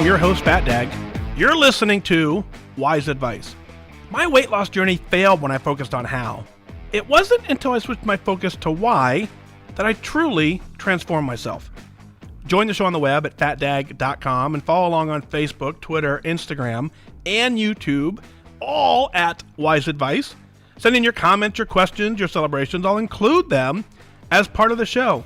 am your host, FatDag. You're listening to Wise Advice. My weight loss journey failed when I focused on how. It wasn't until I switched my focus to why that I truly transformed myself. Join the show on the web at fatdag.com and follow along on Facebook, Twitter, Instagram, and YouTube, all at Wise Advice. Send in your comments, your questions, your celebrations. I'll include them as part of the show.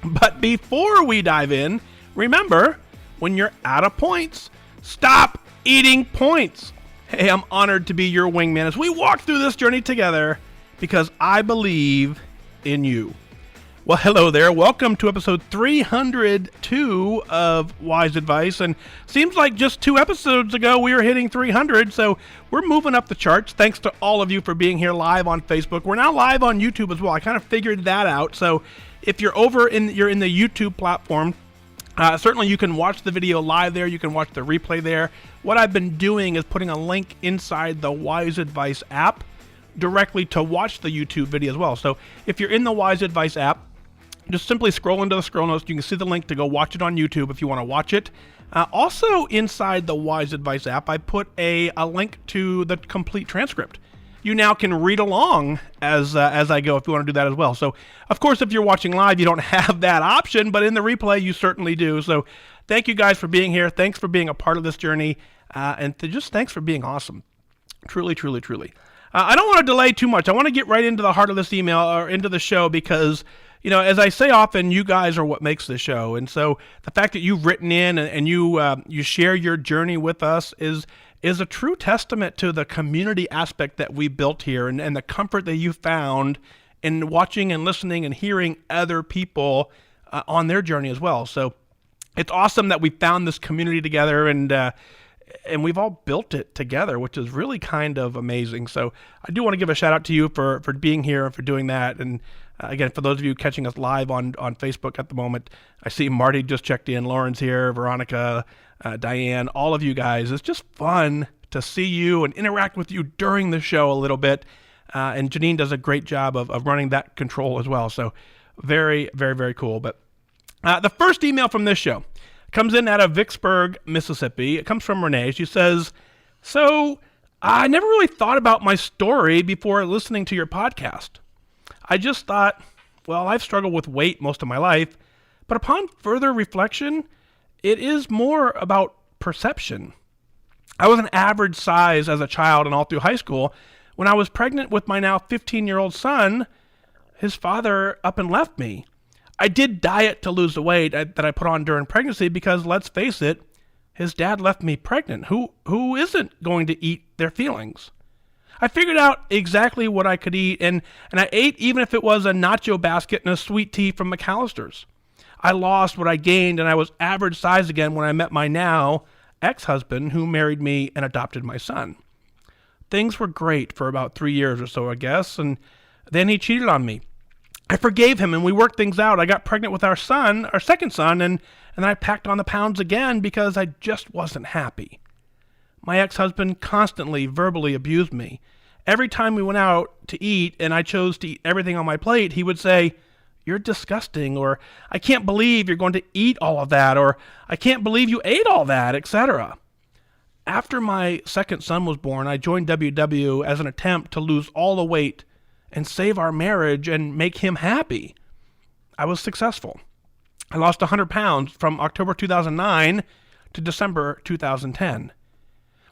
But before we dive in, remember, when you're out of points, stop eating points. Hey, I'm honored to be your wingman as we walk through this journey together because I believe in you. Well, hello there. Welcome to episode 302 of Wise Advice. And seems like just 2 episodes ago we were hitting 300, so we're moving up the charts. Thanks to all of you for being here live on Facebook. We're now live on YouTube as well. I kind of figured that out. So if you're you're in the YouTube platform, certainly you can watch the video live there. You can watch the replay there. What I've been doing is putting a link inside the Wise Advice app directly to watch the YouTube video as well. So if you're in the Wise Advice app, just simply scroll into the scroll notes. You can see the link to go watch it on YouTube if you want to watch it. Also inside the Wise Advice app, I put a link to the complete transcript. You now can read along as I go if you want to do that as well. So, of course, if you're watching live, you don't have that option, but in the replay, you certainly do. So, thank you guys for being here. Thanks for being a part of this journey, and just thanks for being awesome. Truly, truly, truly. I don't want to delay too much. I want to get right into the heart of this email or into the show because, you know, as I say often, you guys are what makes this show. And so the fact that you've written in and you share your journey with us is a true testament to the community aspect that we built here and the comfort that you found in watching and listening and hearing other people on their journey as well. So it's awesome that we found this community together and we've all built it together, which is really kind of amazing. So I do want to give a shout out to you for being here and for doing that. And again, for those of you catching us live on Facebook at the moment, I see Marty just checked in, Lauren's here, Veronica, Diane, all of you guys. It's just fun to see you and interact with you during the show a little bit. And Janine does a great job of running that control as well. So very, very, very cool. But the first email from this show comes in out of Vicksburg, Mississippi. It comes from Renee. She says, so I never really thought about my story before listening to your podcast. I just thought, well, I've struggled with weight most of my life, but upon further reflection, it is more about perception. I was an average size as a child and all through high school. When I was pregnant with my now 15-year-old son, his father up and left me. I did diet to lose the weight that I put on during pregnancy because, let's face it, his dad left me pregnant. Who isn't going to eat their feelings? I figured out exactly what I could eat, and I ate even if it was a nacho basket and a sweet tea from McAllister's. I lost what I gained, and I was average size again when I met my now ex-husband who married me and adopted my son. Things were great for about 3 years or so, I guess, and then he cheated on me. I forgave him and we worked things out. I got pregnant with our second son, and then I packed on the pounds again because I just wasn't happy. My ex-husband constantly verbally abused me. Every time we went out to eat and I chose to eat everything on my plate, he would say, "You're disgusting," or "I can't believe you're going to eat all of that," or "I can't believe you ate all that," etc. After my second son was born, I joined WW as an attempt to lose all the weight and save our marriage and make him happy. I was successful. I lost 100 pounds from October 2009 to December 2010.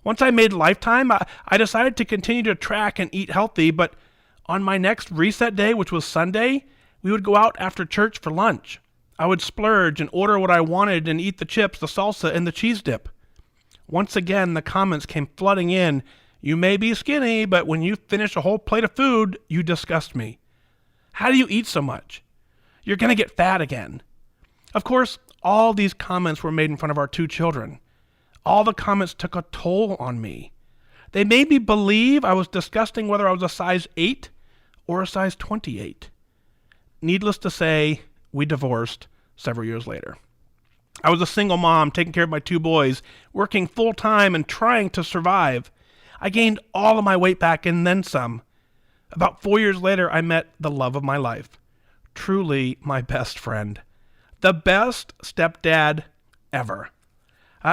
Once I made Lifetime, I decided to continue to track and eat healthy, but on my next reset day, which was Sunday, we would go out after church for lunch. I would splurge and order what I wanted and eat the chips, the salsa, and the cheese dip. Once again, the comments came flooding in. "You may be skinny, but when you finish a whole plate of food, you disgust me. How do you eat so much? You're going to get fat again." Of course, all these comments were made in front of our 2 children. All the comments took a toll on me. They made me believe I was disgusting whether I was a size 8 or a size 28. Needless to say, we divorced several years later. I was a single mom taking care of my 2 boys, working full-time and trying to survive. I gained all of my weight back and then some. About 4 years later, I met the love of my life. Truly my best friend. The best stepdad ever.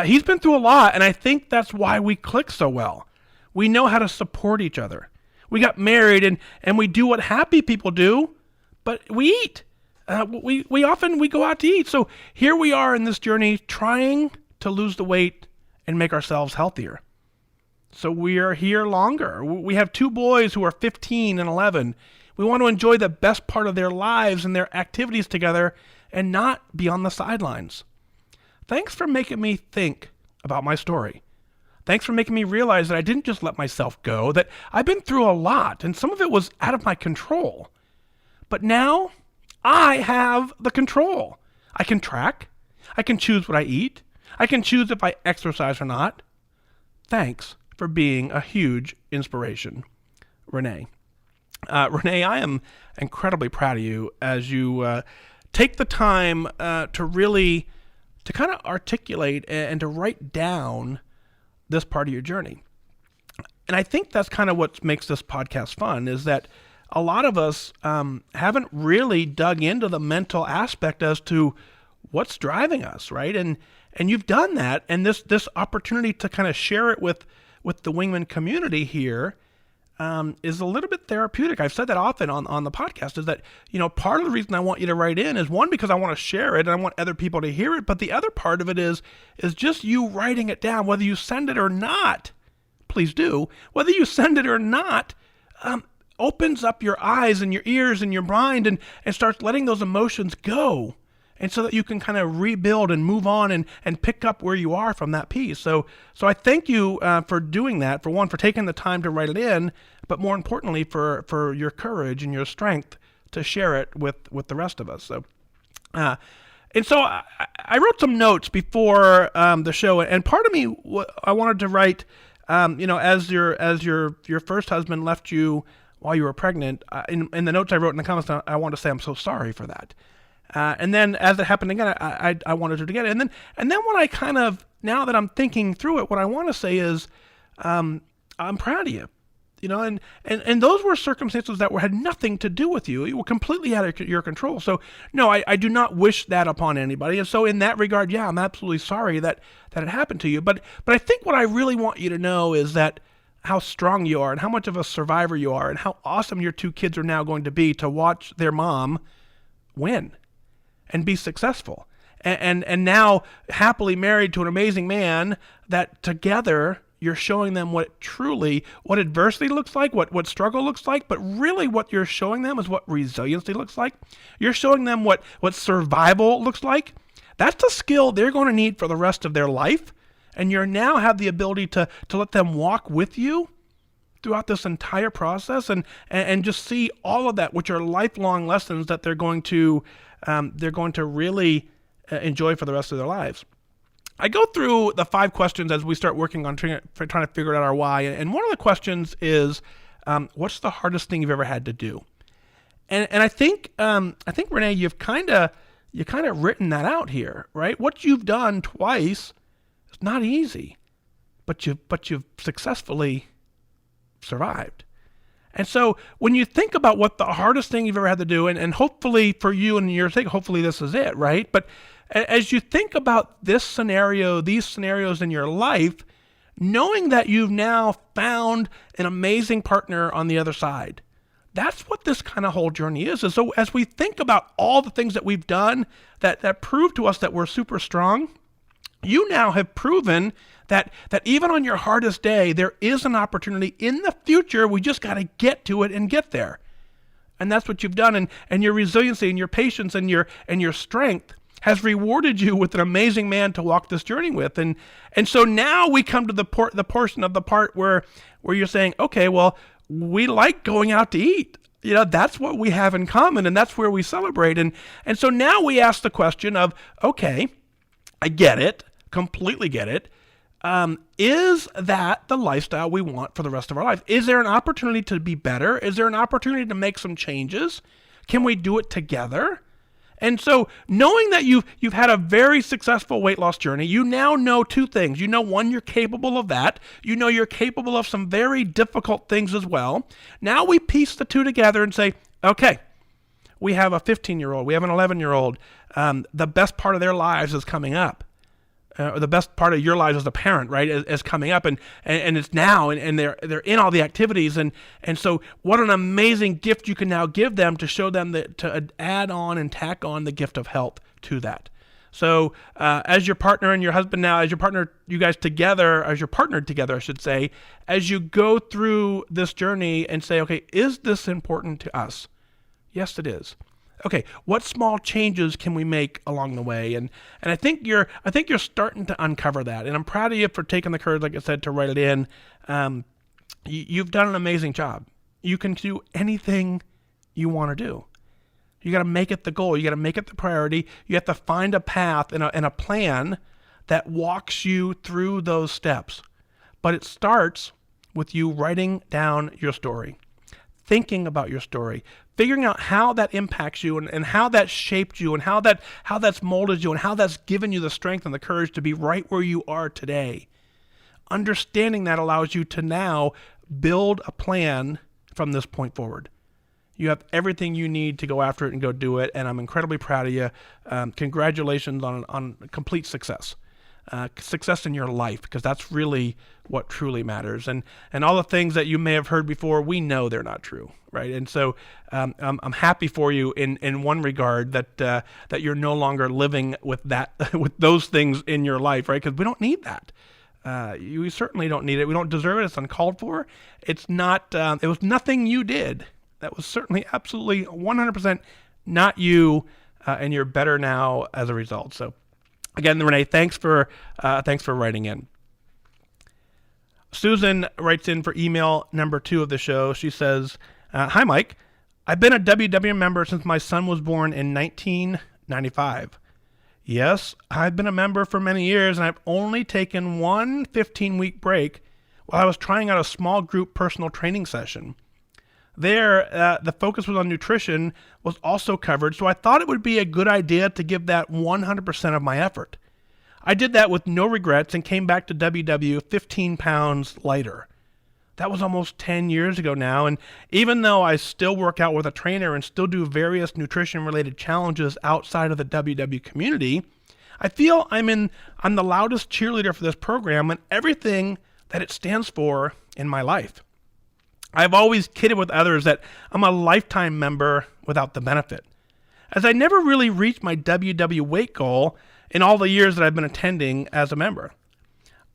He's been through a lot, and I think that's why we click so well. We know how to support each other. We got married, and we do what happy people do, but we eat. We often go out to eat. So here we are in this journey trying to lose the weight and make ourselves healthier. So we are here longer. We have 2 boys who are 15 and 11. We want to enjoy the best part of their lives and their activities together and not be on the sidelines. Thanks for making me think about my story. Thanks for making me realize that I didn't just let myself go, that I've been through a lot, and some of it was out of my control. But now, I have the control. I can track. I can choose what I eat. I can choose if I exercise or not. Thanks for being a huge inspiration, Renee. Renee, I am incredibly proud of you as you take the time to kind of articulate and to write down this part of your journey. And I think that's kind of what makes this podcast fun, is that a lot of us haven't really dug into the mental aspect as to what's driving us, right? And you've done that, and this opportunity to kind of share it with the Wingman community here is a little bit therapeutic. I've said that often on the podcast, is that, part of the reason I want you to write in is, one, because I want to share it and I want other people to hear it. But the other part of it is just you writing it down, whether you send it or not. Please do. Whether you send it or not, opens up your eyes and your ears and your mind and starts letting those emotions go. And so that you can kind of rebuild and move on and pick up where you are from that piece. So I thank you for doing that, for one, for taking the time to write it in, but more importantly, for your courage and your strength to share it with the rest of us. So, and so I wrote some notes before the show, and part of me, I wanted to write, as your first husband left you while you were pregnant, in the notes I wrote in the comments, I wanted to say I'm so sorry for that. And then as it happened again, I wanted her to get it. And then when I kind of, now that I'm thinking through it, what I want to say is, I'm proud of you, and those were circumstances that had nothing to do with you. You were completely out of your control. So no, I do not wish that upon anybody. And so in that regard, yeah, I'm absolutely sorry that it happened to you. But I think what I really want you to know is that how strong you are and how much of a survivor you are and how awesome your 2 kids are now going to be to watch their mom win and be successful, and now happily married to an amazing man, that together you're showing them what adversity looks like, what struggle looks like, but really what you're showing them is what resiliency looks like. You're showing them what survival looks like. That's the skill they're going to need for the rest of their life, and you now have the ability to let them walk with you throughout this entire process and just see all of that, which are lifelong lessons that they're going to really enjoy for the rest of their lives. I go through the 5 questions as we start working on trying to figure out our why. And one of the questions is, what's the hardest thing you've ever had to do? And I think Renee, you've kind of written that out here, right? What you've done twice is not easy, but you've successfully survived. And so when you think about what the hardest thing you've ever had to do, and hopefully for you and your sake, hopefully this is it, right? But as you think about these scenarios in your life, knowing that you've now found an amazing partner on the other side, that's what this kind of whole journey is. And so as we think about all the things that we've done that prove to us that we're super strong, you now have proven that even on your hardest day, there is an opportunity in the future. We just got to get to it and get there. And that's what you've done. And your resiliency and your patience and your strength has rewarded you with an amazing man to walk this journey with. And so now we come to the portion of the part where you're saying, okay, well, we like going out to eat. That's what we have in common, and that's where we celebrate. And so now we ask the question of, okay, I get it, completely get it. Is that the lifestyle we want for the rest of our life? Is there an opportunity to be better? Is there an opportunity to make some changes? Can we do it together? And so knowing that you've had a very successful weight loss journey, you now know 2 things. You know, one, you're capable of that. You know you're capable of some very difficult things as well. Now we piece the 2 together and say, okay, we have a 15-year-old, we have an 11-year-old. The best part of their lives is coming up. the best part of your lives as a parent, right, is coming up, and it's now, and they're in all the activities, and so what an amazing gift you can now give them to show them that to add on and tack on the gift of health to that. So as your partner and your husband now, as your partner, you guys together, as you're partnered together, I should say, as you go through this journey and say, okay, is this important to us? Yes, it is. Okay, what small changes can we make along the way? And I think you're starting to uncover that. And I'm proud of you for taking the courage, like I said, to write it in. You've done an amazing job. You can do anything you want to do. You got to make it the goal. You got to make it the priority. You have to find a path and a plan that walks you through those steps. But it starts with you writing down your story, thinking about your story, figuring out how that impacts you and how that shaped you and how that's molded you and how that's given you the strength and the courage to be right where you are today. Understanding that allows you to now build a plan from this point forward. You have everything you need to go after it and go do it, and I'm incredibly proud of you. Congratulations on complete success. Success in your life, because that's really what truly matters. And all the things that you may have heard before, we know they're not true, right? And so I'm happy for you in one regard that you're no longer living with that with those things in your life, right? Because we don't need that. You certainly don't need it. We don't deserve it. It's uncalled for. It's not. It was nothing you did. That was certainly absolutely 100% not you, and you're better now as a result. So again, Renee, thanks for writing in. Susan writes in for email number 2 of the show. She says, hi, Mike. I've been a WW member since my son was born in 1995. Yes, I've been a member for many years, and I've only taken one 15-week break while I was trying out a small group personal training session. There, the focus was on nutrition was also covered, so I thought it would be a good idea to give that 100% of my effort. I did that with no regrets and came back to WW 15 pounds lighter. That was almost 10 years ago now, and even though I still work out with a trainer and still do various nutrition-related challenges outside of the WW community, I feel I'm the loudest cheerleader for this program and everything that it stands for in my life. I've always kidded with others that I'm a lifetime member without the benefit, as I never really reached my WW weight goal in all the years that I've been attending as a member.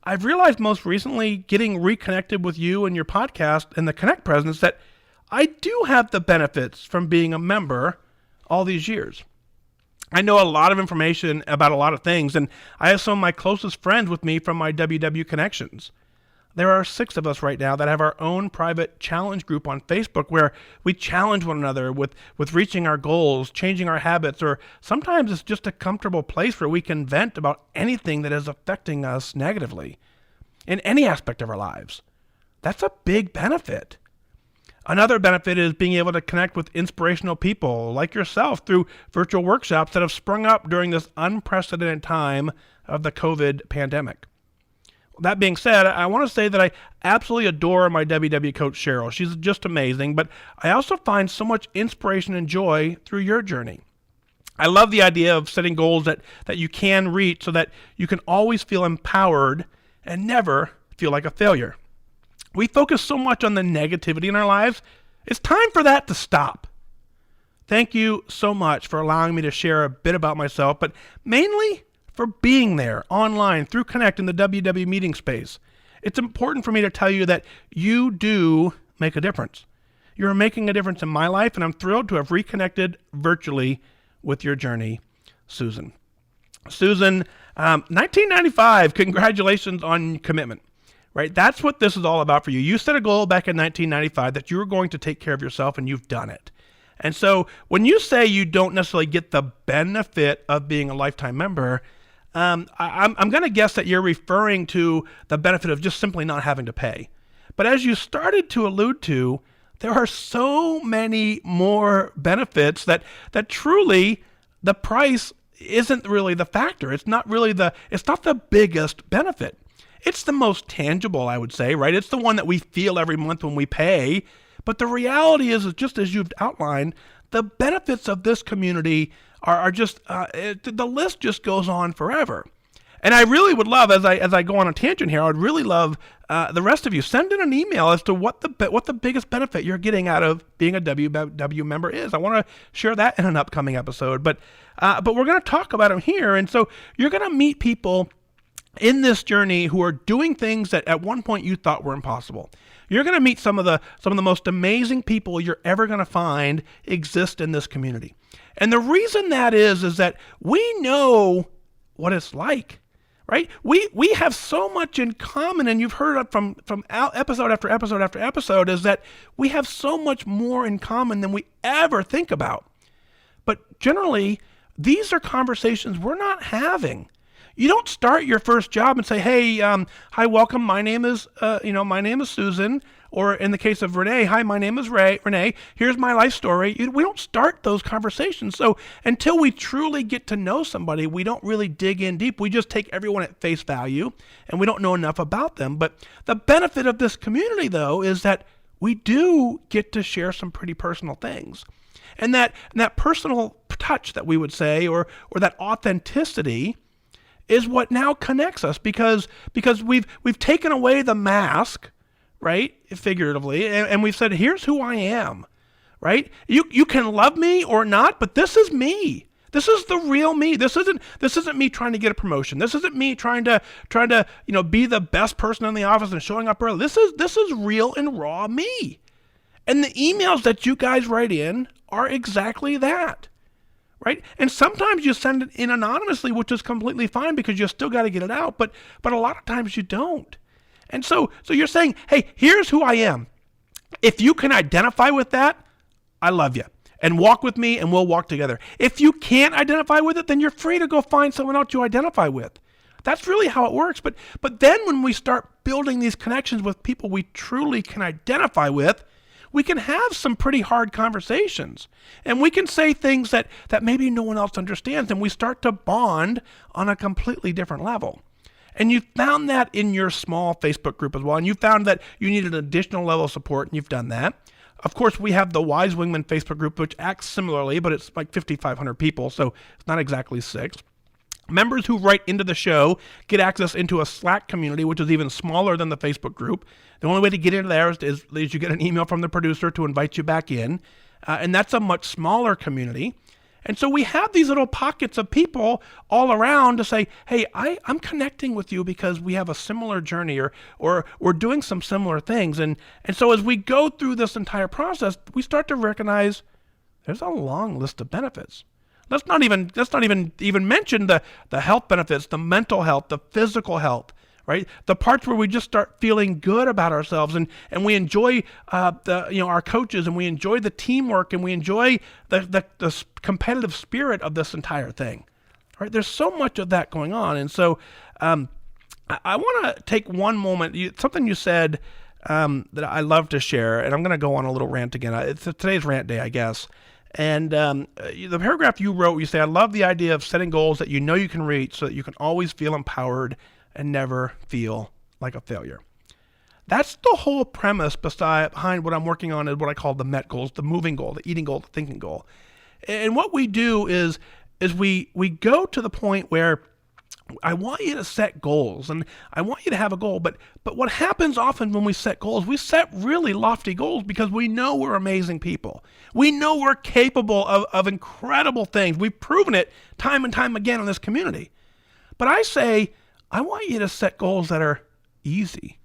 I've realized most recently, getting reconnected with you and your podcast and the Connect presence, that I do have the benefits from being a member all these years. I know a lot of information about a lot of things, and I have some of my closest friends with me from my WW connections. There are 6 of us right now that have our own private challenge group on Facebook where we challenge one another with reaching our goals, changing our habits, or sometimes it's just a comfortable place where we can vent about anything that is affecting us negatively in any aspect of our lives. That's a big benefit. Another benefit is being able to connect with inspirational people like yourself through virtual workshops that have sprung up during this unprecedented time of the COVID pandemic. That being said, I want to say that I absolutely adore my WW coach, Cheryl. She's just amazing, but I also find so much inspiration and joy through your journey. I love the idea of setting goals that you can reach so that you can always feel empowered and never feel like a failure. We focus so much on the negativity in our lives. It's time for that to stop. Thank you so much for allowing me to share a bit about myself, but mainly for being there online through Connect in the WW meeting space. It's important for me to tell you that you do make a difference. You're making a difference in my life, and I'm thrilled to have reconnected virtually with your journey, Susan. Susan, 1995, congratulations on commitment, right? That's what this is all about for you. You set a goal back in 1995 that you were going to take care of yourself, and you've done it. And so when you say you don't necessarily get the benefit of being a lifetime member, I'm going to guess that you're referring to the benefit of just simply not having to pay. But as you started to allude to, there are so many more benefits that truly the price isn't really the factor. It's not the biggest benefit. It's the most tangible, I would say, right? It's the one that we feel every month when we pay. But the reality is just as you've outlined, the benefits of this community are just, the list just goes on forever. And I really would love, as I go on a tangent here, I would really love the rest of you send in an email as to what the biggest benefit you're getting out of being a WW member is. I want to share that in an upcoming episode, but we're going to talk about them here. And so you're going to meet people in this journey who are doing things that at one point you thought were impossible. You're going to meet some of the most amazing people you're ever going to find exist in this community. And the reason that is that we know what it's like, right? We have so much in common, and you've heard it from episode after episode after episode, is that we have so much more in common than we ever think about. But generally, these are conversations we're not having. You don't start your first job and say, hey, hi, welcome, my name is Susan. Or in the case of Renee, hi, my name is Renee. Here's my life story. We don't start those conversations. So until we truly get to know somebody, we don't really dig in deep. We just take everyone at face value, and we don't know enough about them. But the benefit of this community, though, is that we do get to share some pretty personal things. And that personal touch that we would say, or that authenticity, is what now connects us, because we've taken away the mask, right, figuratively, and we've said, here's who I am, right? You can love me or not, but this is me. This is the real me. This isn't me trying to get a promotion. This isn't me trying to be the best person in the office and showing up early. This is real and raw me. And the emails that you guys write in are exactly that. Right? And sometimes you send it in anonymously, which is completely fine because you still got to get it out. But a lot of times you don't. And so you're saying, hey, here's who I am. If you can identify with that, I love you. And walk with me and we'll walk together. If you can't identify with it, then you're free to go find someone else you identify with. That's really how it works. But then when we start building these connections with people we truly can identify with, we can have some pretty hard conversations, and we can say things that maybe no one else understands, and we start to bond on a completely different level. And you found that in your small Facebook group as well, and you found that you needed an additional level of support, and you've done that. Of course, we have the Wise Wingman Facebook group, which acts similarly, but it's like 5,500 people, so it's not exactly 6. Members who write into the show get access into a Slack community, which is even smaller than the Facebook group. The only way to get into there is you get an email from the producer to invite you back in, and that's a much smaller community. And so we have these little pockets of people all around to say, hey, I'm connecting with you because we have a similar journey, or we're doing some similar things. And so as we go through this entire process, we start to recognize there's a long list of benefits. Let's not even mention the health benefits, the mental health, the physical health, right? The parts where we just start feeling good about ourselves, and we enjoy our coaches, and we enjoy the teamwork, and we enjoy the competitive spirit of this entire thing, right? There's so much of that going on, and so I want to take one moment. Something you said that I love to share, and I'm going to go on a little rant again. It's today's rant day, I guess. And the paragraph you wrote, you say, I love the idea of setting goals that you know you can reach so that you can always feel empowered and never feel like a failure. That's the whole premise behind what I'm working on, is what I call the MET goals, the moving goal, the eating goal, the thinking goal. And what we do is we go to the point where I want you to set goals, and I want you to have a goal, but what happens often when we set goals, we set really lofty goals because we know we're amazing people. We know we're capable of incredible things. We've proven it time and time again in this community. But I say, I want you to set goals that are easy,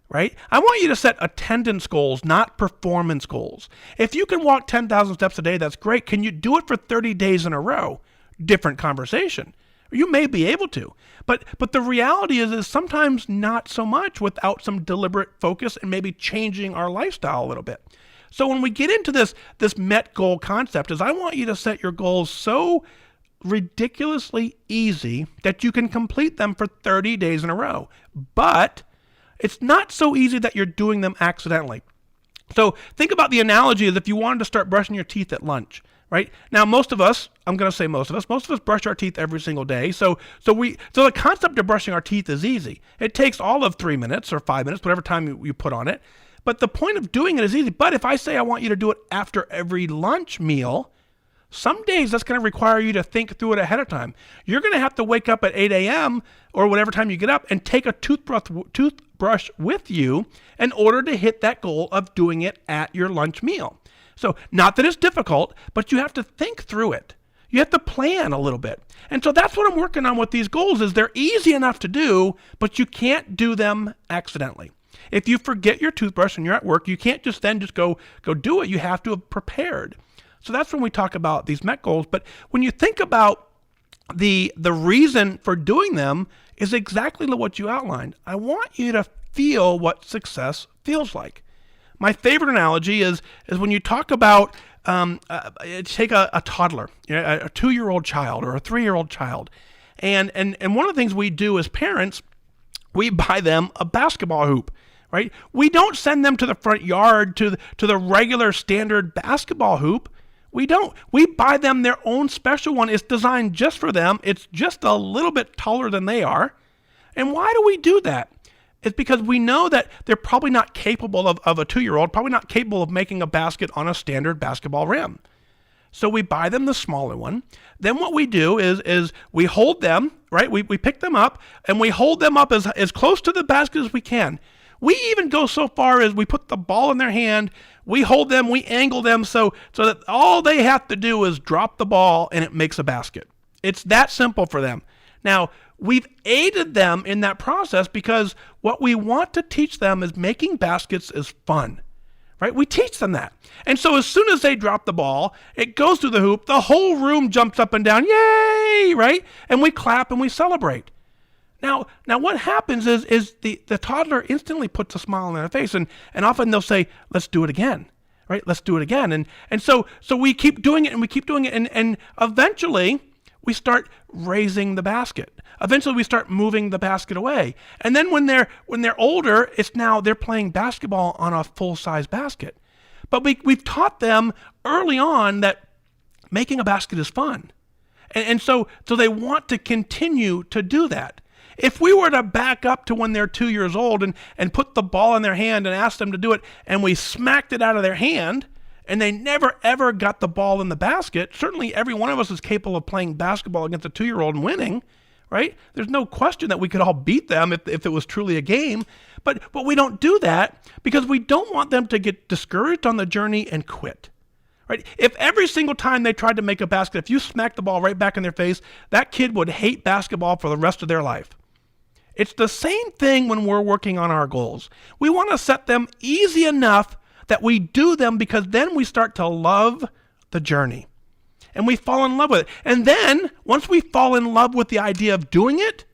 right? I want you to set attendance goals, not performance goals. If you can walk 10,000 steps a day, that's great. Can you do it for 30 days in a row? Different conversation. You may be able to, but the reality is sometimes not so much without some deliberate focus and maybe changing our lifestyle a little bit. So when we get into this MET goal concept, is I want you to set your goals so ridiculously easy that you can complete them for 30 days in a row. But it's not so easy that you're doing them accidentally. So think about the analogy as if you wanted to start brushing your teeth at lunch. Right? Now, most of us brush our teeth every single day. So the concept of brushing our teeth is easy. It takes all of 3 minutes or 5 minutes, whatever time you put on it. But the point of doing it is easy. But if I say I want you to do it after every lunch meal, Some days that's going to require you to think through it ahead of time. You're going to have to wake up at 8 a.m. or whatever time you get up and take a toothbrush with you in order to hit that goal of doing it at your lunch meal. So not that it's difficult, but you have to think through it. You have to plan a little bit. And so that's what I'm working on with these goals is they're easy enough to do, but you can't do them accidentally. If you forget your toothbrush and you're at work, you can't just go do it. You have to have prepared. So that's when we talk about these MET goals. But when you think about the reason for doing them is exactly what you outlined. I want you to feel what success feels like. My favorite analogy is when you talk about take a toddler, a 2-year-old child or a 3-year-old child. And one of the things we do as parents, we buy them a basketball hoop. Right? We don't send them to the front yard to the regular standard basketball hoop. We don't. We buy them their own special one. It's designed just for them. It's just a little bit taller than they are. And why do we do that? It's because we know that they're probably not capable of a 2-year-old, probably not capable of making a basket on a standard basketball rim. So we buy them the smaller one. Then what we do is we hold them, right? We pick them up and we hold them up as close to the basket as we can. We even go so far as we put the ball in their hand, we hold them, we angle them so that all they have to do is drop the ball and it makes a basket. It's that simple for them. Now, we've aided them in that process because what we want to teach them is making baskets is fun, right? We teach them that. And so as soon as they drop the ball, it goes through the hoop, the whole room jumps up and down, yay, right? And we clap and we celebrate. Now what happens is the toddler instantly puts a smile on their face and often they'll say, let's do it again, right? Let's do it again. And so we keep doing it and we keep doing it and eventually we start raising the basket. Eventually we start moving the basket away. And then when they're older, it's now they're playing basketball on a full-size basket. But we've taught them early on that making a basket is fun. And so they want to continue to do that. If we were to back up to when they're 2 years old and put the ball in their hand and ask them to do it, and we smacked it out of their hand, and they never ever got the ball in the basket, certainly every one of us is capable of playing basketball against a 2-year-old and winning, right? There's no question that we could all beat them if it was truly a game, but we don't do that because we don't want them to get discouraged on the journey and quit. Right? If every single time they tried to make a basket, if you smacked the ball right back in their face, that kid would hate basketball for the rest of their life. It's the same thing when we're working on our goals. We want to set them easy enough that we do them because then we start to love the journey and we fall in love with it. And then once we fall in love with the idea of doing it,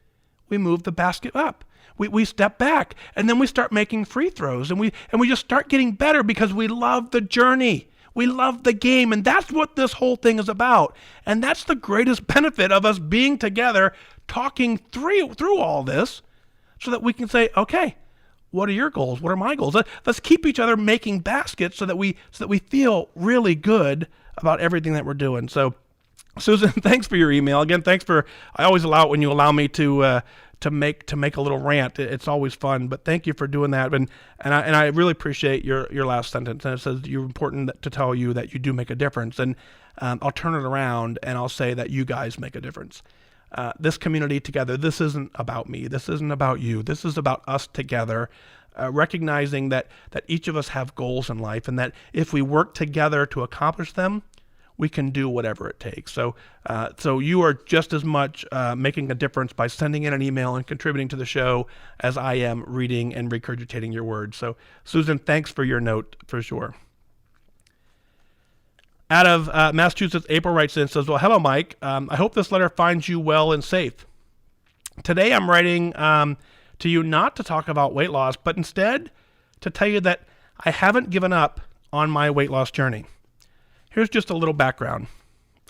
we move the basket up. We step back and then we start making free throws and we just start getting better because we love the journey. We love the game, and that's what this whole thing is about. And that's the greatest benefit of us being together, talking through all this, so that we can say, okay, what are your goals? What are my goals? Let's keep each other making baskets so that we feel really good about everything that we're doing. So, Susan, thanks for your email. Again, I always allow it when you allow me to make a little rant. It's always fun, but thank you for doing that. And I really appreciate your last sentence. And it says you're important to tell you that you do make a difference. And I'll turn it around and I'll say that you guys make a difference. This community together, this isn't about me. This isn't about you. This is about us together, recognizing that each of us have goals in life and that if we work together to accomplish them, we can do whatever it takes. So you are just as much making a difference by sending in an email and contributing to the show as I am reading and regurgitating your words. So Susan, thanks for your note for sure. Out of Massachusetts, April writes in and says, well, hello, Mike. I hope this letter finds you well and safe. Today I'm writing to you not to talk about weight loss, but instead to tell you that I haven't given up on my weight loss journey. Here's just a little background.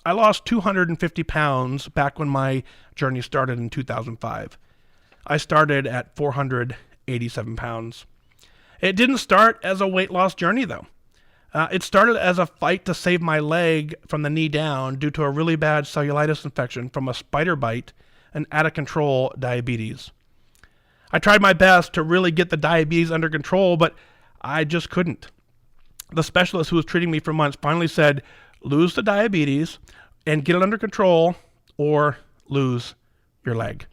I lost 250 pounds back when my journey started in 2005. I started at 487 pounds. It didn't start as a weight loss journey, though. It started as a fight to save my leg from the knee down due to a really bad cellulitis infection from a spider bite and out-of-control diabetes. I tried my best to really get the diabetes under control, but I just couldn't. The specialist who was treating me for months finally said, lose the diabetes and get it under control, or lose your leg.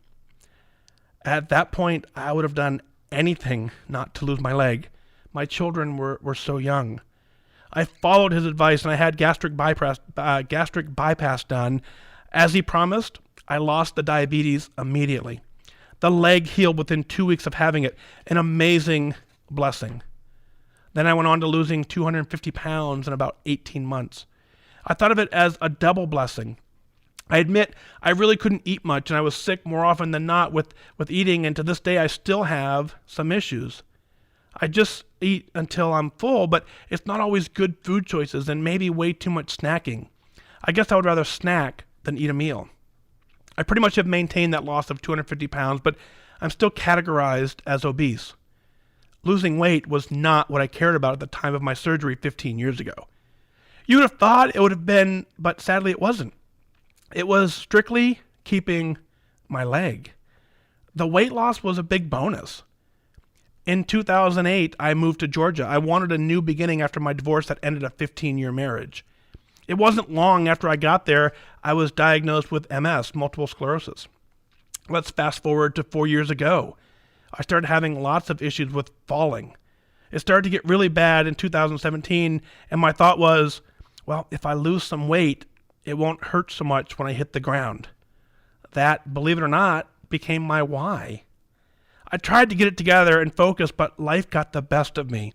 At that point, I would have done anything not to lose my leg. My children were so young. I followed his advice and I had gastric bypass done. As he promised, I lost the diabetes immediately. The leg healed within 2 weeks of having it, an amazing blessing. Then I went on to losing 250 pounds in about 18 months. I thought of it as a double blessing. I admit I really couldn't eat much, and I was sick more often than not with eating, and to this day I still have some issues. I just eat until I'm full, but it's not always good food choices and maybe way too much snacking. I guess I would rather snack than eat a meal. I pretty much have maintained that loss of 250 pounds, but I'm still categorized as obese. Losing weight was not what I cared about at the time of my surgery 15 years ago. You would have thought it would have been, but sadly it wasn't. It was strictly keeping my leg. The weight loss was a big bonus. In 2008, I moved to Georgia. I wanted a new beginning after my divorce that ended a 15-year marriage. It wasn't long after I got there, I was diagnosed with MS, multiple sclerosis. Let's fast forward to 4 years ago. I started having lots of issues with falling. It started to get really bad in 2017, and my thought was, well, if I lose some weight, it won't hurt so much when I hit the ground. That, believe it or not, became my why. I tried to get it together and focus, but life got the best of me.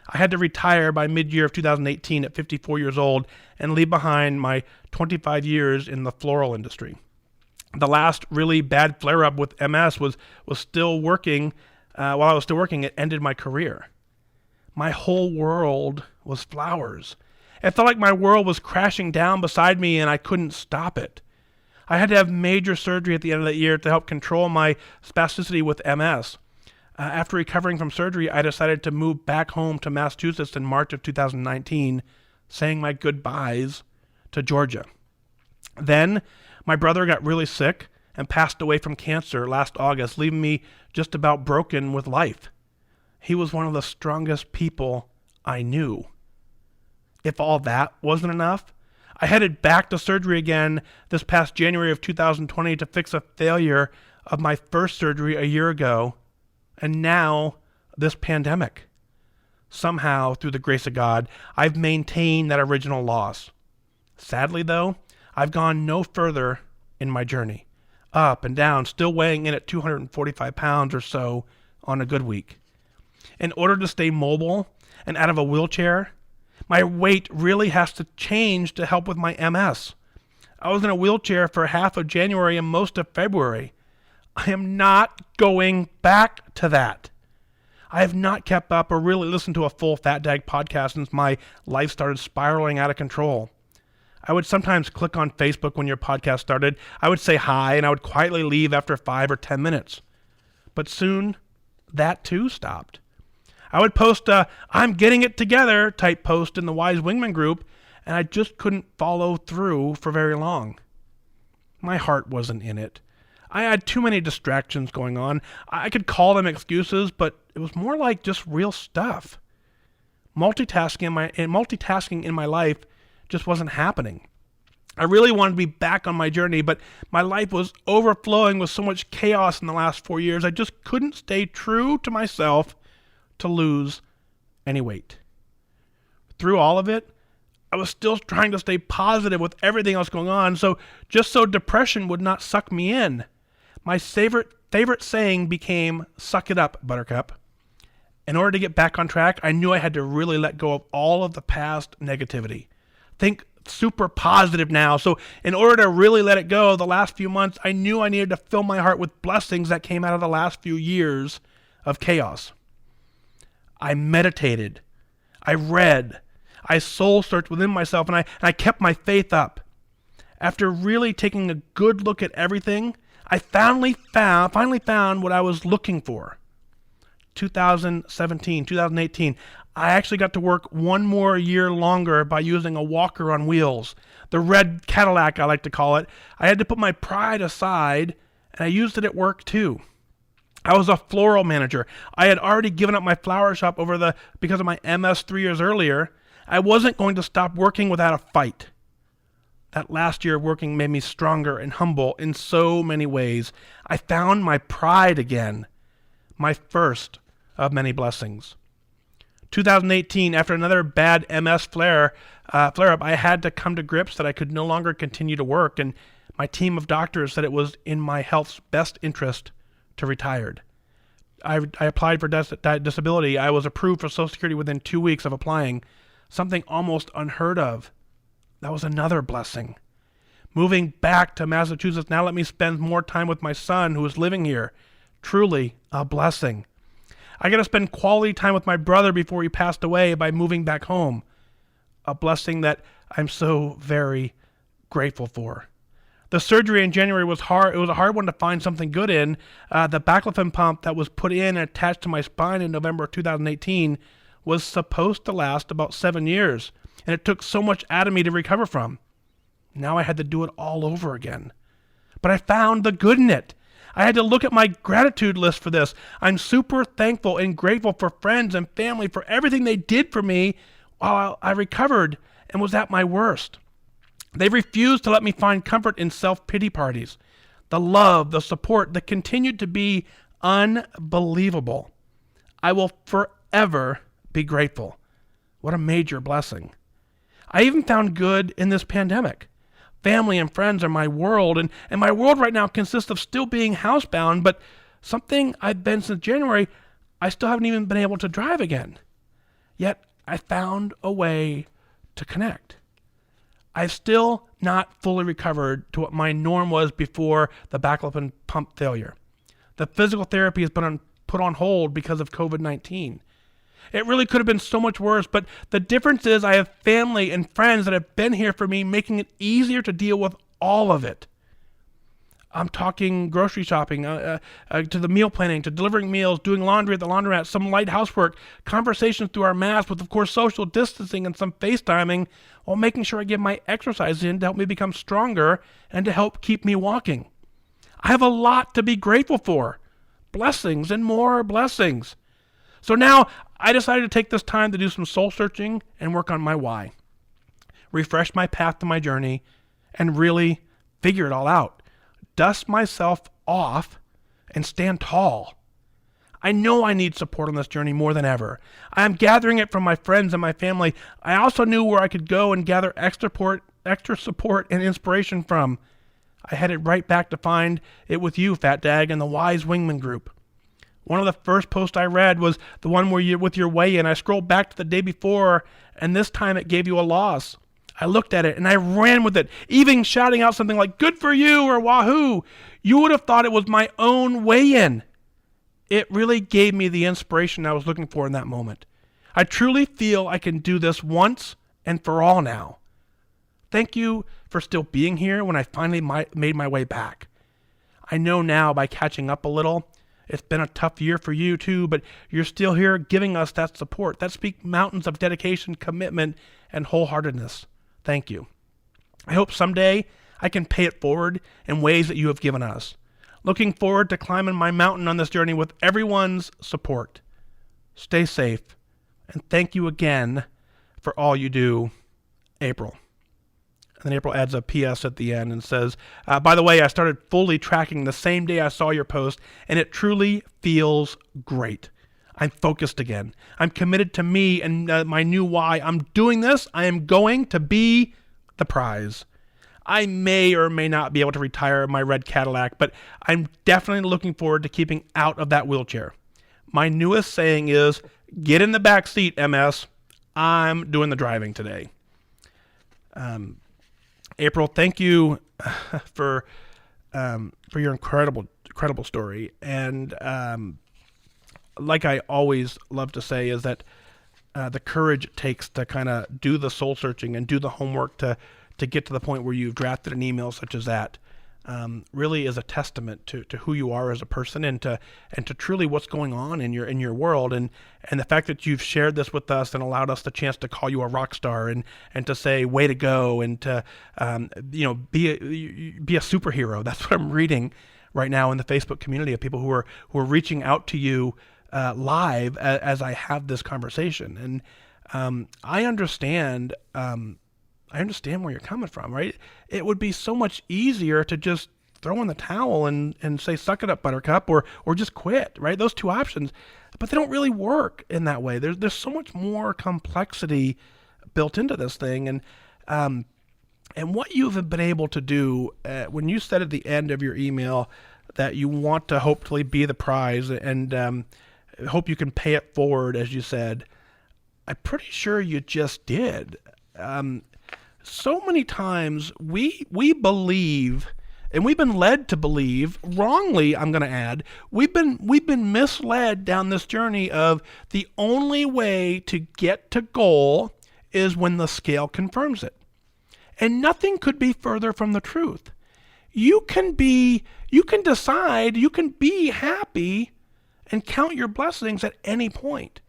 I had to retire by mid-year of 2018 at 54 years old and leave behind my 25 years in the floral industry. The last really bad flare-up with MS was still working. While I was still working, it ended my career. My whole world was flowers. It felt like my world was crashing down beside me and I couldn't stop it. I had to have major surgery at the end of that year to help control my spasticity with MS. After recovering from surgery, I decided to move back home to Massachusetts in March of 2019, saying my goodbyes to Georgia. Then, my brother got really sick and passed away from cancer last August, leaving me just about broken with life. He was one of the strongest people I knew. If all that wasn't enough, I headed back to surgery again this past January of 2020 to fix a failure of my first surgery a year ago, and now this pandemic. Somehow, through the grace of God, I've maintained that original loss. Sadly, though, I've gone no further in my journey. Up and down, still weighing in at 245 pounds or so on a good week. In order to stay mobile and out of a wheelchair, my weight really has to change to help with my MS. I was in a wheelchair for half of January and most of February. I am not going back to that. I have not kept up or really listened to a full FatDag podcast since my life started spiraling out of control. I would sometimes click on Facebook when your podcast started. I would say hi and I would quietly leave after 5 or 10 minutes. But soon, that too stopped. I would post a "I'm getting it together" type post in the Wise Wingman group, and I just couldn't follow through for very long. My heart wasn't in it. I had too many distractions going on. I could call them excuses, but it was more like just real stuff. Multitasking in my life just wasn't happening. I really wanted to be back on my journey, but my life was overflowing with so much chaos in the last 4 years. I just couldn't stay true to myself to lose any weight. Through all of it, I was still trying to stay positive with everything else going on, so depression would not suck me in. My favorite saying became, "Suck it up, Buttercup." In order to get back on track, I knew I had to really let go of all of the past negativity. Think super positive now. So in order to really let it go, the last few months, I knew I needed to fill my heart with blessings that came out of the last few years of chaos. I meditated, I read, I soul searched within myself, and I kept my faith up. After really taking a good look at everything, I finally found what I was looking for. 2017, 2018, I actually got to work one more year longer by using a walker on wheels. The red Cadillac, I like to call it. I had to put my pride aside, and I used it at work too. I was a floral manager. I had already given up my flower shop because of my MS 3 years earlier. I wasn't going to stop working without a fight. That last year of working made me stronger and humble in so many ways. I found my pride again, my first of many blessings. 2018, after another bad MS flare-up, I had to come to grips that I could no longer continue to work, and my team of doctors said it was in my health's best interest to retire. I applied for disability. I was approved for Social Security within 2 weeks of applying, something almost unheard of. That was another blessing. Moving back to Massachusetts now let me spend more time with my son who is living here. Truly a blessing. I got to spend quality time with my brother before he passed away by moving back home. A blessing that I'm so very grateful for. The surgery in January was hard. It was a hard one to find something good in. The baclofen pump that was put in and attached to my spine in November 2018 was supposed to last about 7 years, and it took so much out of me to recover from. Now I had to do it all over again. But I found the good in it. I had to look at my gratitude list for this. I'm super thankful and grateful for friends and family for everything they did for me while I recovered and was at my worst. They refused to let me find comfort in self-pity parties. The love, the support that continued to be unbelievable. I will forever be grateful. What a major blessing. I even found good in this pandemic. Family and friends are my world, and my world right now consists of still being housebound, but something I've been since January, I still haven't even been able to drive again. Yet I found a way to connect. I've still not fully recovered to what my norm was before the baclofen pump failure. The physical therapy has been put on hold because of COVID-19. It really could have been so much worse, but the difference is I have family and friends that have been here for me, making it easier to deal with all of it. I'm talking grocery shopping, to the meal planning, to delivering meals, doing laundry at the laundromat, some light housework, conversations through our masks with, of course, social distancing and some FaceTiming, while making sure I get my exercise in to help me become stronger and to help keep me walking. I have a lot to be grateful for. Blessings and more blessings. So now I decided to take this time to do some soul searching and work on my why. Refresh my path to my journey and really figure it all out. Dust myself off and stand tall. I know I need support on this journey more than ever. I am gathering it from my friends and my family. I also knew where I could go and gather extra support and inspiration from. I headed right back to find it with you, FatDag, and the Wise Wingman group. One of the first posts I read was the one where you're with your weigh-in. I scrolled back to the day before, and this time it gave you a loss. I looked at it and I ran with it, even shouting out something like, "Good for you," or "Wahoo." You would have thought it was my own weigh-in. It really gave me the inspiration I was looking for in that moment. I truly feel I can do this once and for all now. Thank you for still being here when I finally made my way back. I know now by catching up a little, it's been a tough year for you too, but you're still here giving us that support. That speaks mountains of dedication, commitment, and wholeheartedness. Thank you. I hope someday I can pay it forward in ways that you have given us. Looking forward to climbing my mountain on this journey with everyone's support. Stay safe, and thank you again for all you do, April. And then April adds a PS at the end and says, by the way, I started fully tracking the same day I saw your post, and it truly feels great. I'm focused again. I'm committed to me and my new why. I'm doing this. I am going to be the prize. I may or may not be able to retire my red Cadillac, but I'm definitely looking forward to keeping out of that wheelchair. My newest saying is, get in the back seat, MS. I'm doing the driving today. April, thank you for your incredible story. And like I always love to say is that the courage it takes to kind of do the soul searching and do the homework to get to the point where you've drafted an email such as that really is a testament to who you are as a person and to truly what's going on in your world, and the fact that you've shared this with us and allowed us the chance to call you a rock star and to say way to go and to be a superhero. That's what I'm reading right now in the Facebook community of people who are reaching out to you live as I have this conversation. And I understand I understand where you're coming from, right? It would be so much easier to just throw in the towel and say, suck it up, buttercup, or just quit, right? Those two options, but they don't really work in that way. There's so much more complexity built into this thing. And what you've been able to do when you said at the end of your email that you want to hopefully be the prize and hope you can pay it forward, as you said, I'm pretty sure you just did. So many times we believe, and we've been led to believe, wrongly, I'm going to add, we've been misled down this journey of the only way to get to goal is when the scale confirms it. And nothing could be further from the truth. You can decide, you can be happy and count your blessings at any point.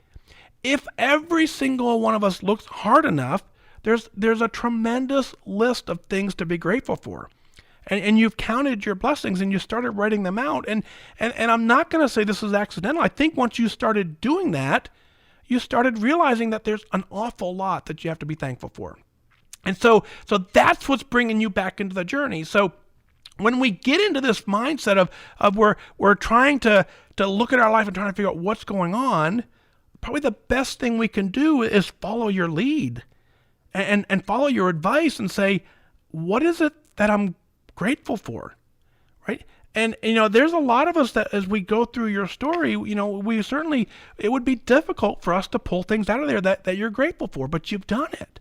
If every single one of us looks hard enough, there's a tremendous list of things to be grateful for. And you've counted your blessings and you started writing them out. And I'm not going to say this is accidental. I think once you started doing that, you started realizing that there's an awful lot that you have to be thankful for. And so that's what's bringing you back into the journey. So when we get into this mindset of we're trying to look at our life and trying to figure out what's going on, probably the best thing we can do is follow your lead and follow your advice and say, what is it that I'm grateful for, right? And, there's a lot of us that as we go through your story, it would be difficult for us to pull things out of there that you're grateful for, but you've done it.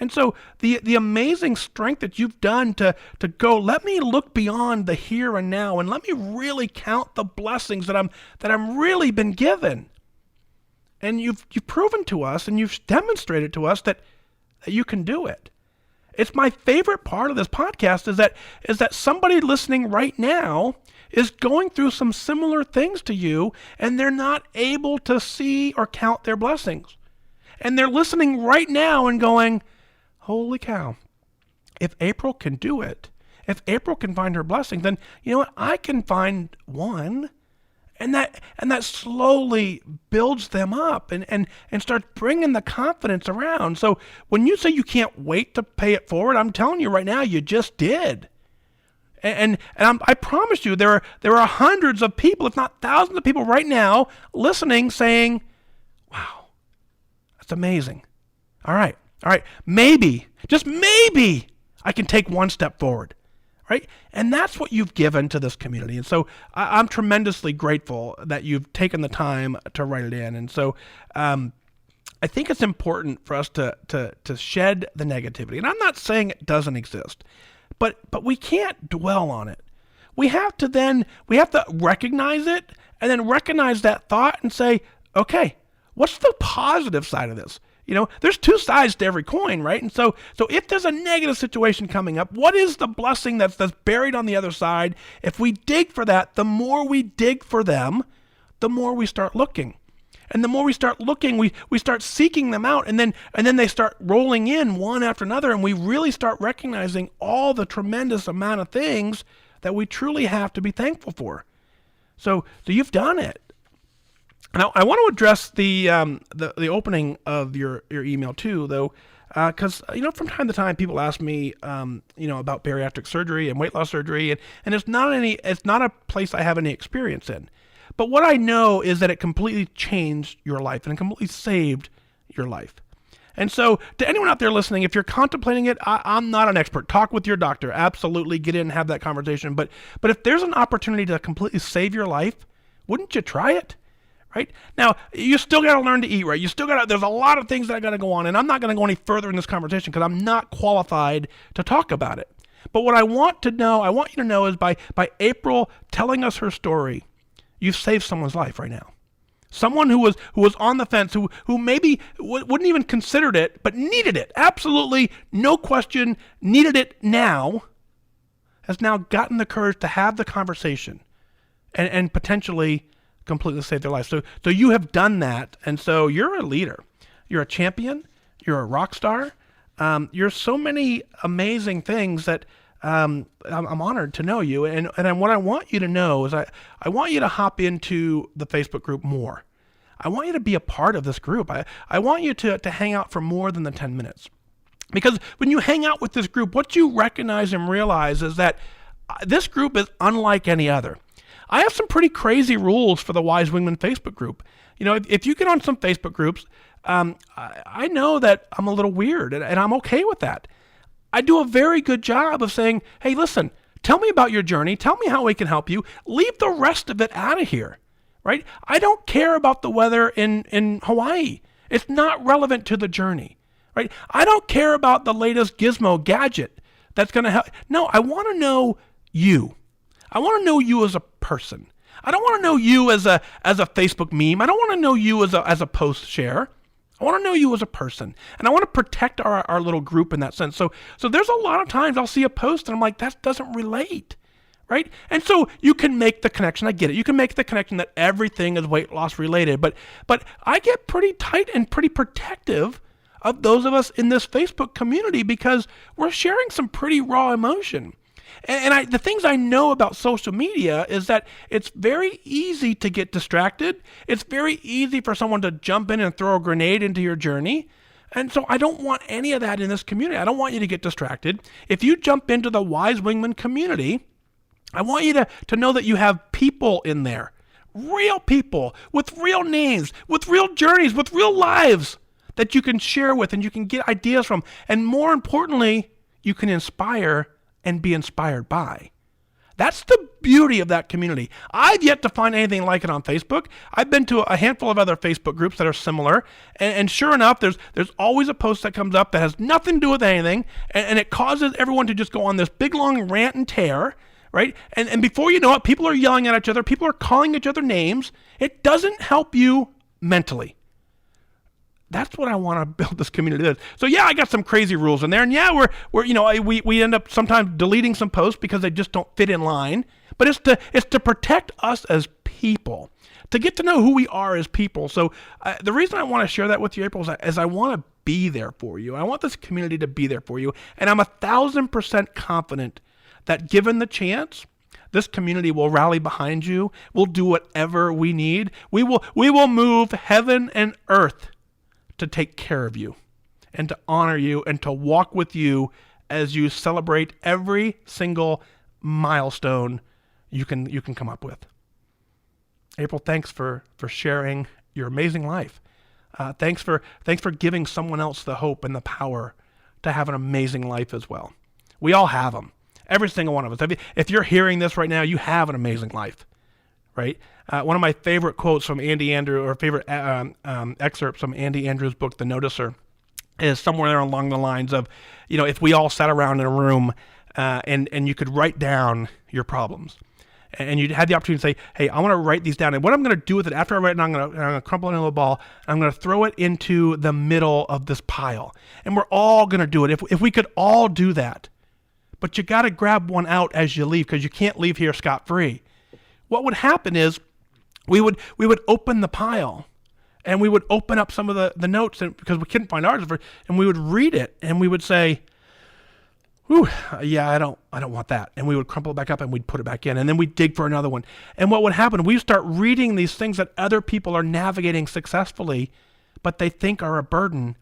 And so the amazing strength that you've done to go, let me look beyond the here and now and let me really count the blessings that I'm really been given. And you've proven to us and you've demonstrated to us that you can do it. It's my favorite part of this podcast is that somebody listening right now is going through some similar things to you and they're not able to see or count their blessings. And they're listening right now and going, holy cow, if April can do it, if April can find her blessing, then you know what? I can find one. And that slowly builds them up and starts bringing the confidence around. So when you say you can't wait to pay it forward, I'm telling you right now, you just did. And I promise you, there are hundreds of people, if not thousands of people right now listening saying, wow, that's amazing. All right, maybe, just maybe I can take one step forward. Right? And that's what you've given to this community. And so I'm tremendously grateful that you've taken the time to write it in. And so I think it's important for us to shed the negativity. And I'm not saying it doesn't exist, but we can't dwell on it. We have to recognize it and then recognize that thought and say, okay, what's the positive side of this? There's two sides to every coin, right? And so if there's a negative situation coming up, what is the blessing that's buried on the other side? If we dig for that, the more we dig for them, the more we start looking. And the more we start looking, we start seeking them out, and then they start rolling in one after another, and we really start recognizing all the tremendous amount of things that we truly have to be thankful for. So you've done it. Now, I want to address the opening of your email too, though, because from time to time people ask me about bariatric surgery and weight loss surgery, and it's not a place I have any experience in. But what I know is that it completely changed your life and it completely saved your life. And so, to anyone out there listening, if you're contemplating it, I'm not an expert. Talk with your doctor. Absolutely, get in and have that conversation. But if there's an opportunity to completely save your life, wouldn't you try it? Right? Now, you still got to learn to eat right. There's a lot of things that I got to go on, and I'm not going to go any further in this conversation because I'm not qualified to talk about it. But what I want you to know is by April telling us her story, you've saved someone's life right now. Someone who was on the fence, who maybe wouldn't even considered it, but needed it. Absolutely, no question, needed it now, has now gotten the courage to have the conversation and potentially completely save their life. So you have done that, and so you're a leader. You're a champion. You're a rock star. You're so many amazing things that I'm honored to know you. And what I want you to know is I want you to hop into the Facebook group more. I want you to be a part of this group. I want you to hang out for more than the 10 minutes. Because when you hang out with this group, what you recognize and realize is that this group is unlike any other. I have some pretty crazy rules for the Wise Wingman Facebook group. If you get on some Facebook groups, I know that I'm a little weird, and I'm okay with that. I do a very good job of saying, hey, listen, tell me about your journey. Tell me how we can help you. Leave the rest of it out of here, right? I don't care about the weather in Hawaii. It's not relevant to the journey, right? I don't care about the latest gizmo gadget that's going to help. No, I want to know you. I want to know you as a person. I don't want to know you as a Facebook meme. I don't want to know you as a post share. I want to know you as a person, and I want to protect our little group in that sense. So there's a lot of times I'll see a post and I'm like, that doesn't relate, right? And so you can make the connection. I get it. You can make the connection that everything is weight loss related, but I get pretty tight and pretty protective of those of us in this Facebook community because we're sharing some pretty raw emotion. And the things I know about social media is that it's very easy to get distracted. It's very easy for someone to jump in and throw a grenade into your journey. And so I don't want any of that in this community. I don't want you to get distracted. If you jump into the Wise Wingman community, I want you to know that you have people in there, real people with real names, with real journeys, with real lives that you can share with and you can get ideas from. And more importantly, you can inspire and be inspired by. That's the beauty of that community. I've yet to find anything like it on Facebook. I've been to a handful of other Facebook groups that are similar, and sure enough, there's always a post that comes up that has nothing to do with anything, and it causes everyone to just go on this big long rant and tear, right? And before you know it, people are yelling at each other, people are calling each other names. It doesn't help you mentally. That's what I want to build this community with. So yeah, I got some crazy rules in there, and yeah, we end up sometimes deleting some posts because they just don't fit in line. But it's to protect us as people, to get to know who we are as people. So the reason I want to share that with you, April, is I want to be there for you. I want this community to be there for you, and I'm 1,000% confident that given the chance, this community will rally behind you. We'll do whatever we need. We will move heaven and earth to take care of you and to honor you and to walk with you as you celebrate every single milestone you can come up with. April, thanks for sharing your amazing life. Thanks for giving someone else the hope and the power to have an amazing life as well. We all have them. Every single one of us. If you're hearing this right now, you have an amazing life. Right? One of my favorite quotes from Andy Andrew, or favorite excerpts from Andy Andrews' book, The Noticer, is somewhere along the lines of, if we all sat around in a room and you could write down your problems, and you had the opportunity to say, hey, I want to write these down, and what I'm going to do with it after I write it, I'm going to crumple it into a ball, and I'm going to throw it into the middle of this pile, and we're all going to do it. If we could all do that, but you got to grab one out as you leave because you can't leave here scot-free. What would happen is we would open the pile and we would open up some of the notes because we couldn't find ours, and we would read it and we would say, "Whew, yeah, I don't want that." And we would crumple it back up and we'd put it back in, and then we'd dig for another one. And what would happen? We'd start reading these things that other people are navigating successfully, but they think are a burden.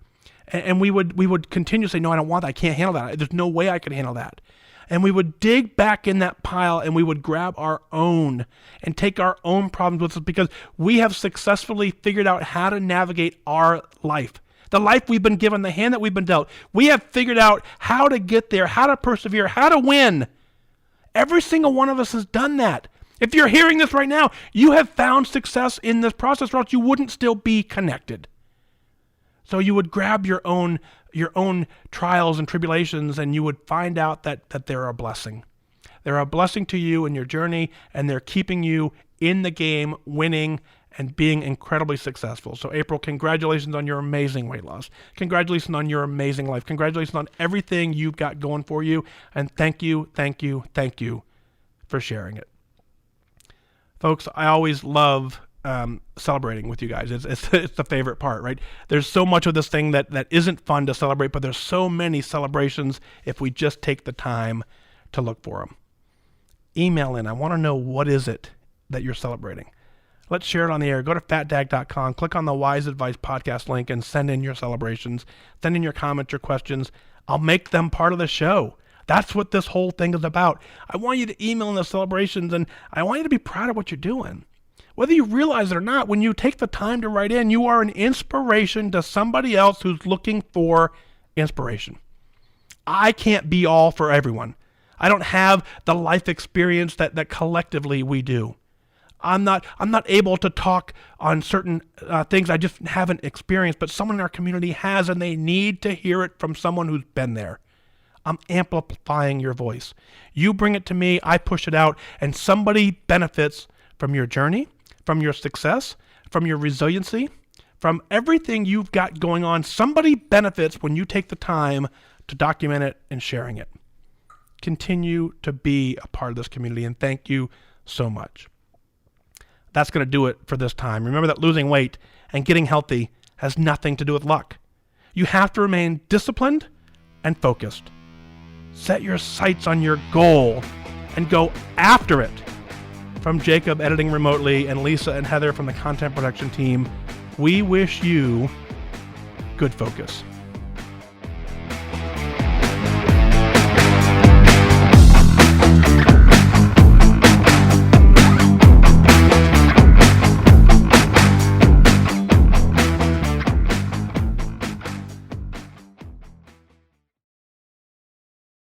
And we would continue to say, "No, I don't want that. I can't handle that. There's no way I can handle that." And we would dig back in that pile and we would grab our own and take our own problems with us because we have successfully figured out how to navigate our life. The life we've been given, the hand that we've been dealt. We have figured out how to get there, how to persevere, how to win. Every single one of us has done that. If you're hearing this right now, you have found success in this process, or else you wouldn't still be connected. So you would grab your own trials and tribulations, and you would find out that they're a blessing. They're a blessing to you in your journey, and they're keeping you in the game, winning, and being incredibly successful. So April, congratulations on your amazing weight loss. Congratulations on your amazing life. Congratulations on everything you've got going for you. And thank you for sharing it. Folks, I always love celebrating with you guys. It's the favorite part, right? There's so much of this thing that isn't fun to celebrate, but there's so many celebrations if we just take the time to look for them. Email in. I want to know, what is it that you're celebrating? Let's share it on the air. Go to fatdag.com, click on the Wise Advice podcast link, and send in your celebrations. Send in your comments, your questions. I'll make them part of the show. That's what this whole thing is about. I want you to email in the celebrations, and I want you to be proud of what you're doing. Whether you realize it or not, when you take the time to write in, you are an inspiration to somebody else who's looking for inspiration. I can't be all for everyone. I don't have the life experience that collectively we do. I'm not able to talk on certain things I just haven't experienced, but someone in our community has, and they need to hear it from someone who's been there. I'm amplifying your voice. You bring it to me, I push it out, and somebody benefits from your journey, from your success, from your resiliency, from everything you've got going on. Somebody benefits when you take the time to document it and sharing it. Continue to be a part of this community, and thank you so much. That's going to do it for this time. Remember that losing weight and getting healthy has nothing to do with luck. You have to remain disciplined and focused. Set your sights on your goal and go after it. From Jacob editing remotely and Lisa and Heather from the content production team, we wish you good focus.